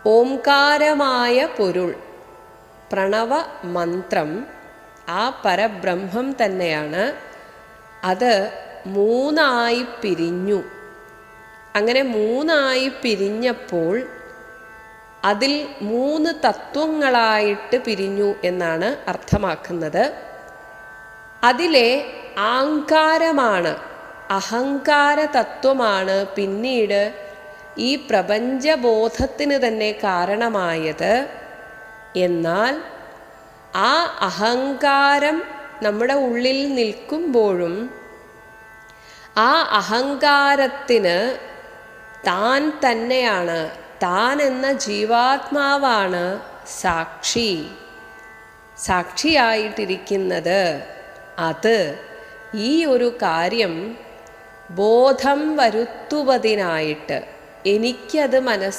ഓംകാരമായ പൊരുൾ, പ്രണവ മന്ത്രം, ആ പരബ്രഹ്മം തന്നെയാണ്. അത് മൂന്നായി പിരിഞ്ഞു. അങ്ങനെ മൂന്നായി പിരിഞ്ഞപ്പോൾ അതിൽ മൂന്ന് തത്വങ്ങളായിട്ട് പിരിഞ്ഞു എന്നാണ് അർത്ഥമാക്കുന്നത്. അതിലെ ആങ്കാരമാണ്, അഹങ്കാര തത്വമാണ് പിന്നീട് ഈ പ്രപഞ്ചബോധത്തിന് തന്നെ കാരണമായത്. എന്നാൽ ആ അഹങ്കാരം നമ്മുടെ ഉള്ളിൽ നിൽക്കുമ്പോഴും ആ അഹങ്കാരത്തിന് താൻ തന്നെയാണ്, താൻ എന്ന ജീവാത്മാവാണ് സാക്ഷി, സാക്ഷിയായിട്ടിരിക്കുന്നത്. അത് ഈ ഒരു കാര്യം ബോധം വരുത്തുവതിനായിട്ട്, എനിക്കത്